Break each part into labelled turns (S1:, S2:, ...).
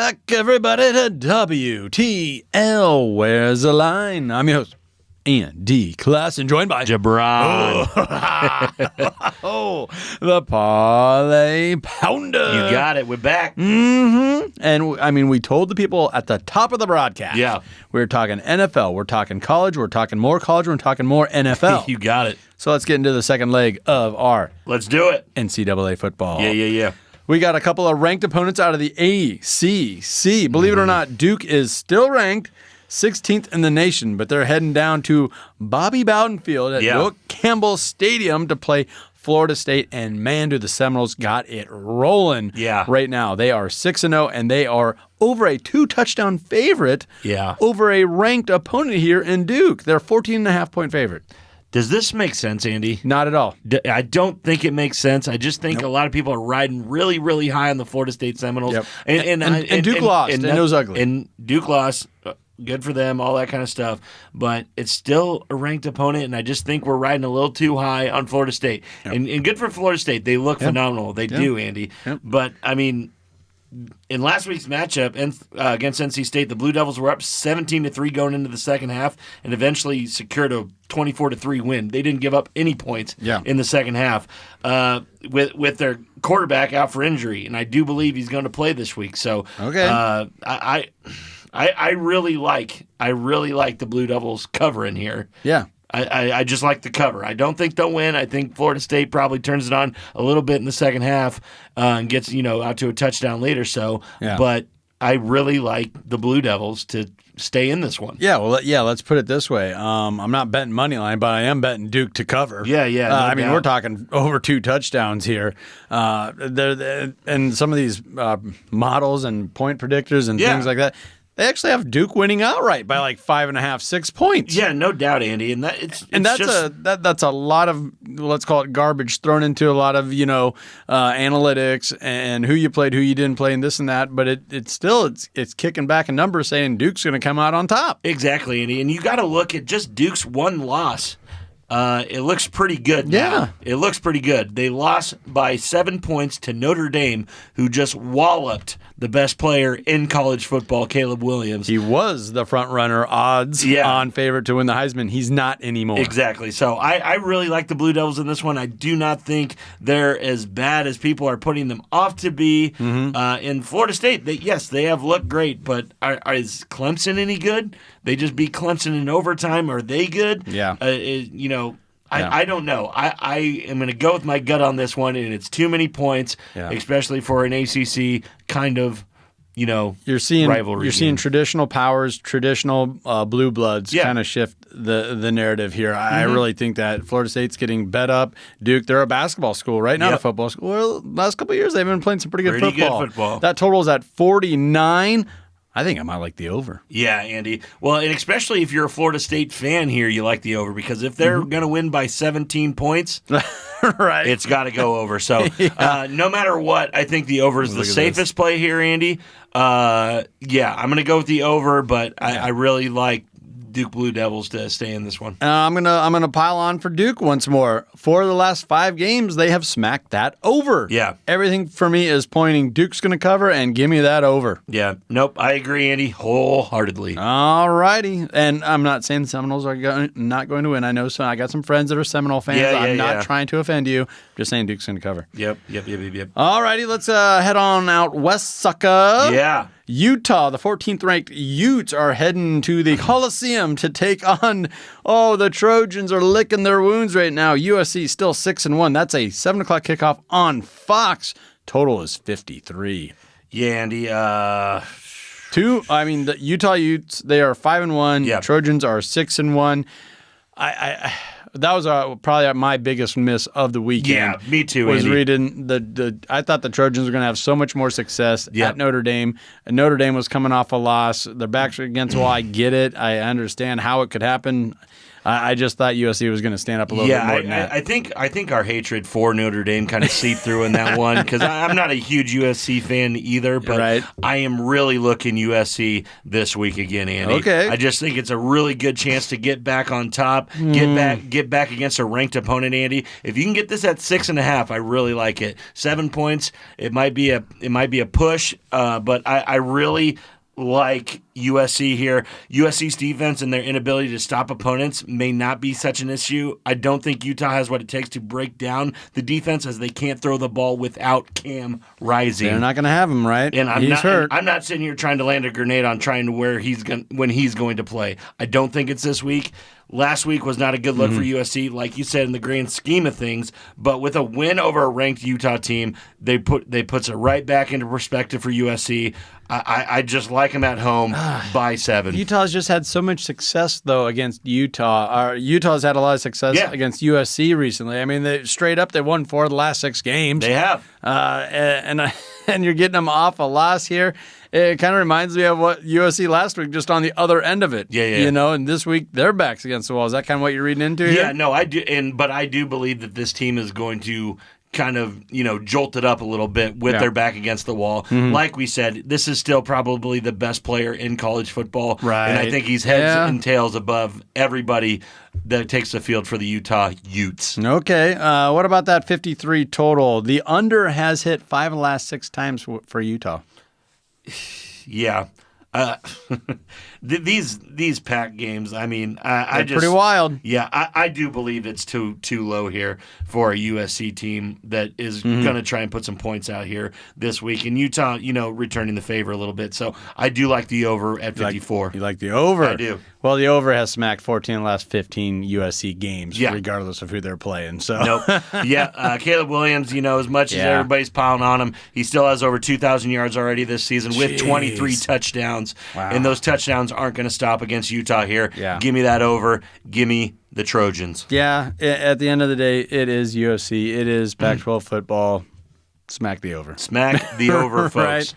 S1: back, everybody, to WTL. Where's the line? I'm your host, Andy Class, and joined by
S2: Jabron.
S1: Oh, the Parlay Pounder.
S2: You got it. We're back.
S1: Mm-hmm. And, I mean, we told the people at the top of the broadcast.
S2: Yeah.
S1: We're talking NFL. We're talking college. We're talking more college. We're talking more NFL.
S2: You got it.
S1: So let's get into the second leg of our
S2: Let's do it.
S1: NCAA football.
S2: Yeah.
S1: We got a couple of ranked opponents out of the ACC. Believe it or not, Duke is still ranked 16th in the nation, but they're heading down to Bobby Bowden Field at Doak Campbell Stadium to play Florida State, and man, do the Seminoles got it rolling right now. They are 6-0, and they are over a 2-touchdown favorite over a ranked opponent here in Duke. They're 14.5-point favorite.
S2: Does this make sense, Andy?
S1: Not at all.
S2: I don't think it makes sense. I just think a lot of people are riding really, really high on the Florida State Seminoles.
S1: Yep. And Duke lost, and it was ugly.
S2: And Duke lost. Good for them, all that kind of stuff. But it's still a ranked opponent, and I just think we're riding a little too high on Florida State. Yep. And good for Florida State. They look phenomenal. They do, Andy. Yep. But, I mean, in last week's matchup against NC State, the Blue Devils were up 17-3 going into the second half and eventually secured a 24-3 win. They didn't give up any points in the second half with their quarterback out for injury, and I do believe he's going to play this week. So I really like the Blue Devils covering here. Yeah. I just like the cover. I don't think they'll win. I think Florida State probably turns it on a little bit in the second half and gets out to a touchdown later. But I really like the Blue Devils to stay in this one. Yeah, well, let's put it this way. I'm not betting money line, but I am betting Duke to cover. I mean, we're talking over 2 touchdowns here. And some of these models and point predictors and things like that, they actually have Duke winning outright by like 5.5, 6 points. Yeah, no doubt, Andy. And that's a lot of, let's call it garbage thrown into a lot of analytics and who you played, who you didn't play, and this and that. But it's kicking back a number saying Duke's going to come out on top. Exactly, Andy. And you got to look at just Duke's one loss. It looks pretty good now. Yeah. It looks pretty good. They lost by 7 points to Notre Dame, who just walloped the best player in college football, Caleb Williams. He was the front runner, odds on favorite to win the Heisman. He's not anymore. Exactly. So I really like the Blue Devils in this one. I do not think they're as bad as people are putting them off to be. In Florida State, they have looked great, but is Clemson any good? They just beat Clemson in overtime. Are they good? Yeah. I don't know. I am going to go with my gut on this one, and it's too many points, especially for an ACC kind of, rivalry. You're seeing traditional powers, traditional blue bloods kind of shift the narrative here. I really think that Florida State's getting bet up. Duke, they're a basketball school, right? Not a football school. Well, last couple of years, they've been playing some pretty good football. That total is at 49. I think I might like the over. Yeah, Andy. Well, and especially if you're a Florida State fan here, you like the over because if they're going to win by 17 points, it's got to go over. So no matter what, I think the over is the safest play here, Andy. I'm going to go with the over, but I really like Duke Blue Devils to stay in this one. I'm gonna pile on for Duke once more. For the last 5 games, they have smacked that over. Yeah. Everything for me is pointing Duke's going to cover, and give me that over. Yeah. Nope. I agree, Andy, wholeheartedly. All righty. And I'm not saying the Seminoles are not going to win. I know I got some friends that are Seminole fans. I'm not trying to offend you. Just saying Duke's going to cover. Yep. All righty. Let's head on out west, sucker. Yeah. Utah, the 14th ranked Utes are heading to the Coliseum to take on, the Trojans are licking their wounds right now. USC still 6-1. That's a 7 o'clock kickoff on Fox. Total is 53. Yeah, Andy. The Utah Utes, they are 5-1. Yeah. Trojans are 6-1. That was probably my biggest miss of the weekend. Yeah, me too, was Andy. Reading I thought the Trojans were going to have so much more success at Notre Dame. And Notre Dame was coming off a loss. Their backs are against the wall. I get it. I understand how it could happen.
S1: I just thought USC was going to stand up a little bit more than that.
S2: I think our hatred for Notre Dame kind of seeped through in that one because I'm not a huge USC fan either, but I am really looking USC this week again, Andy.
S1: Okay.
S2: I just think it's a really good chance to get back on top, get back against a ranked opponent, Andy. If you can get this at 6.5, I really like it. 7 points, it might be a push, but I really like USC here. USC's defense and their inability to stop opponents may not be such an issue. I don't think Utah has what it takes to break down the defense as they can't throw the ball without Cam Rising.
S1: They're not going to have him, right?
S2: And
S1: he's hurt.
S2: I'm not sitting here trying to land a grenade on trying to when he's going to play. I don't think it's this week. Last week was not a good look for USC, like you said, in the grand scheme of things. But with a win over a ranked Utah team, they puts it right back into perspective for USC. I just like them at home by 7.
S1: Utah's just had so much success, though, against Utah. Utah's had a lot of success against USC recently. I mean, they won 4 of the last 6 games.
S2: They have.
S1: And you're getting them off a loss here. It kind of reminds me of what USC last week, just on the other end of it.
S2: Yeah.
S1: You know, and this week, their back's against the wall. Is that kind of what you're reading into here?
S2: Yeah, no, I do. But I do believe that this team is going to kind of, jolt it up a little bit with their back against the wall. Like we said, this is still probably the best player in college football.
S1: Right.
S2: And I think he's heads and tails above everybody that takes the field for the Utah Utes.
S1: Okay. What about that 53 total? The under has hit 5 of the last 6 times for Utah.
S2: Yeah. These pack games, I mean,
S1: They're pretty wild.
S2: Yeah, I do believe it's too low here for a USC team that is going to try and put some points out here this week. And Utah, returning the favor a little bit. So I do like the over at 54.
S1: You like the over?
S2: I do.
S1: Well, the over has smacked 14 of the last 15 USC games, regardless of who they're playing. So
S2: Caleb Williams, as much as everybody's piling on him, he still has over 2,000 yards already this season with 23 touchdowns.
S1: Wow.
S2: And those touchdowns aren't going to stop against Utah here.
S1: Yeah.
S2: Give me that over. Give me the Trojans.
S1: Yeah, at the end of the day, it is USC. It is Pac-12 football. Smack the over.
S2: Smack the over, folks.
S1: Right.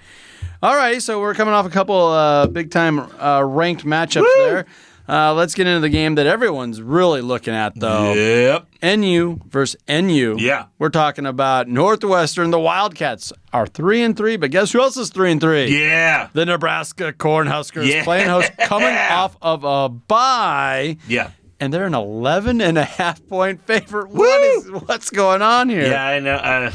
S1: All right, so we're coming off a couple big-time ranked matchups there. Let's get into the game that everyone's really looking at, though.
S2: Yep.
S1: NU versus NU.
S2: Yeah.
S1: We're talking about Northwestern. The Wildcats are 3-3, but guess who else is 3-3?
S2: Yeah.
S1: The Nebraska Cornhuskers playing host, coming off of a bye.
S2: Yeah.
S1: And they're an 11.5-point favorite. What's going on here?
S2: Yeah, I know.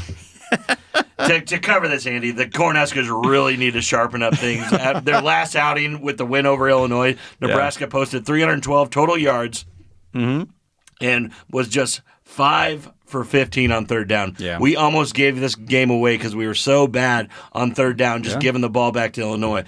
S2: To cover this, Andy, the Cornhuskers really need to sharpen up things. Their last outing with the win over Illinois, Nebraska posted 312 total yards and was just 5 for 15 on third down.
S1: Yeah.
S2: We almost gave this game away because we were so bad on third down, just giving the ball back to Illinois.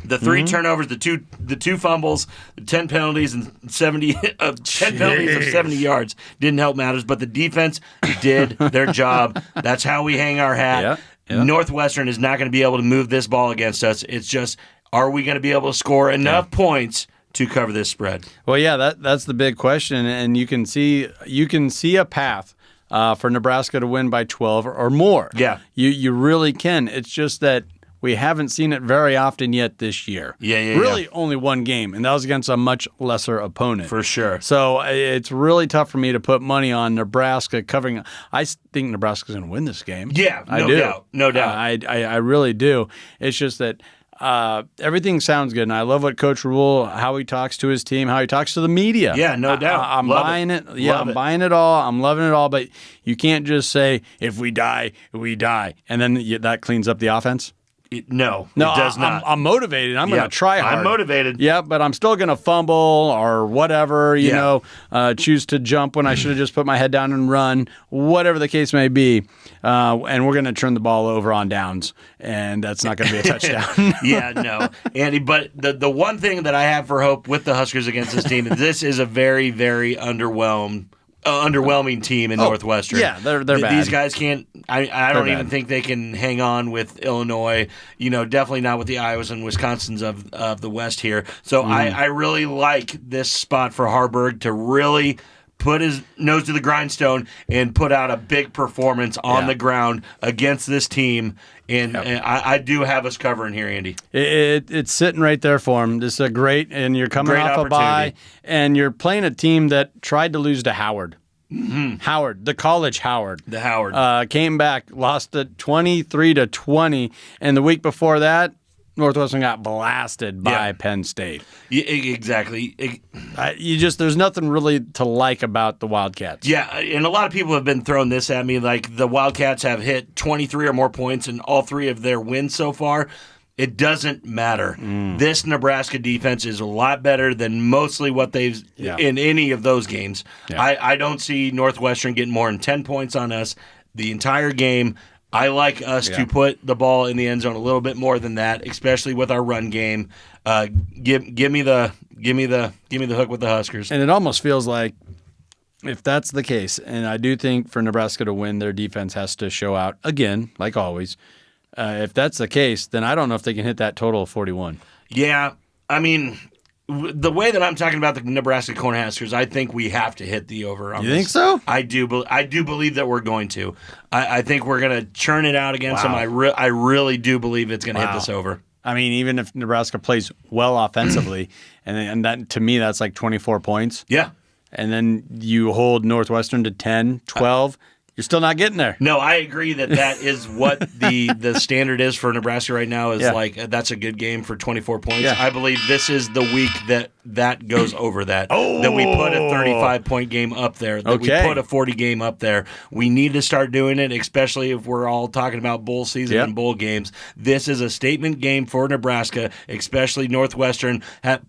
S2: The 3 turnovers, the two fumbles, the 10 penalties and 70 penalties of 70 yards didn't help matters, but the defense did their job. That's how we hang our hat.
S1: Yeah.
S2: Northwestern is not going to be able to move this ball against us. It's just, are we going to be able to score enough points to cover this spread?
S1: Well, yeah, that's the big question, and you can see a path for Nebraska to win by 12 or more.
S2: Yeah,
S1: you really can. It's just that we haven't seen it very often yet this year. Really only one game, and that was against a much lesser opponent.
S2: For sure.
S1: So it's really tough for me to put money on Nebraska covering. I think Nebraska's going to win this game.
S2: Yeah, no doubt.
S1: I really do. It's just that everything sounds good, and I love what Coach Rule, how he talks to his team, how he talks to the media.
S2: Yeah, no doubt.
S1: I'm buying it. Yeah, I'm buying it all. I'm loving it all, but you can't just say, if we die, we die, and then that cleans up the offense.
S2: No, it does not.
S1: I'm motivated. I'm going to try hard.
S2: I'm motivated.
S1: Yeah, but I'm still going to fumble or whatever, choose to jump when I should have just put my head down and run, whatever the case may be. And we're going to turn the ball over on downs, and that's not going to be a touchdown.
S2: Yeah, no. Andy, but the one thing that I have for hope with the Huskers against this team, this is a very, very underwhelming team in Northwestern.
S1: Yeah, they're bad.
S2: These guys can't. I don't even think they can hang on with Illinois. Definitely not with the Iowas and Wisconsins of the West here. So I really like this spot for Harburg to really put his nose to the grindstone and put out a big performance on the ground against this team. And I do have us covering here, Andy.
S1: It's sitting right there for him. This is a great, and you're coming off a bye, and you're playing a team that tried to lose to Howard. Mm-hmm. Howard, the college Howard.
S2: The Howard.
S1: Came back, lost it 23-20, and the week before that, Northwestern got blasted by Penn State.
S2: Yeah, exactly.
S1: There's nothing really to like about the Wildcats.
S2: Yeah, and a lot of people have been throwing this at me, like the Wildcats have hit 23 or more points in all 3 of their wins so far. It doesn't matter. This Nebraska defense is a lot better than mostly what they've in any of those games. Yeah. I don't see Northwestern getting more than 10 points on us the entire game. I like us to put the ball in the end zone a little bit more than that, especially with our run game. Give me the hook with the Huskers.
S1: And it almost feels like if that's the case, and I do think for Nebraska to win, their defense has to show out again, like always. If that's the case, then I don't know if they can hit that total of 41.
S2: Yeah, I mean, the way that I'm talking about the Nebraska Cornhuskers, I think we have to hit the over on
S1: this. You think so?
S2: I do believe that we're going to. I think we're going to churn it out against them. I really do believe it's going to hit this over.
S1: I mean, even if Nebraska plays well offensively, and that to me, that's like 24 points.
S2: Yeah.
S1: And then you hold Northwestern to 10, 12. You're still not getting there.
S2: No, I agree that is what the standard is for Nebraska right now is like that's a good game for 24 points. Yeah. I believe this is the week that goes over that. That we put a 35-point game up there, that we put a 40 game up there. We need to start doing it, especially if we're all talking about bowl season and bowl games. This is a statement game for Nebraska, especially Northwestern.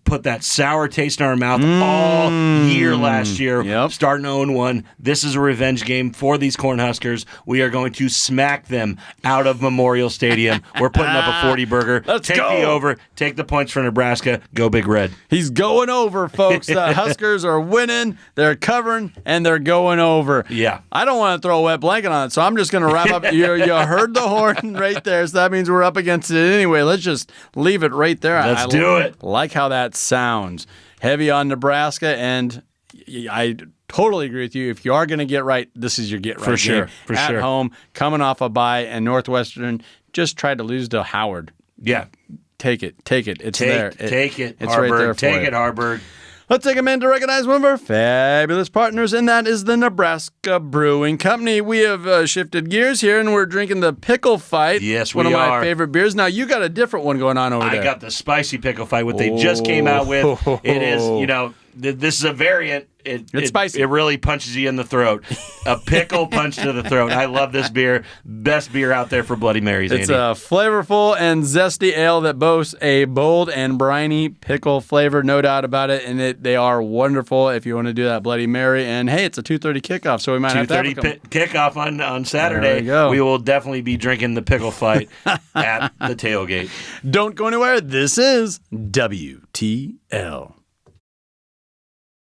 S2: Put that sour taste in our mouth all year last year, starting 0-1. This is a revenge game for these Cornhuskers. We are going to smack them out of Memorial Stadium. We're putting up a 40 burger.
S1: Let's
S2: take the over. Take the points for Nebraska. Go Big Red.
S1: He's going over, folks. The Huskers are winning. They're covering, and they're going over.
S2: Yeah.
S1: I don't want to throw a wet blanket on it, so I'm just going to wrap up. You heard the horn right there, so that means we're up against it anyway. Let's just leave it right there.
S2: Let's do it.
S1: Like how that sounds. Heavy on Nebraska, and I totally agree with you. If you are going to get right, this is your get right.
S2: For sure.
S1: Game.
S2: For
S1: At
S2: sure.
S1: home, coming off a bye, and Northwestern just tried to lose to Howard.
S2: Yeah.
S1: Take it. It's there.
S2: Take it,
S1: it's
S2: Harburg.
S1: Right there for
S2: take
S1: you.
S2: it, Harburg.
S1: Let's take a minute to recognize one of our fabulous partners, and that is the Nebraska Brewing Company. We have shifted gears here, and we're drinking the Pickle Fight.
S2: Yes,
S1: one
S2: we
S1: of my
S2: are.
S1: favorite beers. Now, you got a different one going on over there.
S2: I got the Spicy Pickle Fight, what they just came out with. It is, this is a variant.
S1: It's spicy.
S2: It really punches you in the throat. A pickle punch to the throat. I love this beer. Best beer out there for Bloody Marys, Andy.
S1: It's a flavorful and zesty ale that boasts a bold and briny pickle flavor, no doubt about it. And they are wonderful if you want to do that Bloody Mary. And, hey, it's a 2:30 kickoff, so we might have to have
S2: 2:30 kickoff on Saturday. We will definitely be drinking the Pickle Fight at the tailgate.
S1: Don't go anywhere. This is WTL.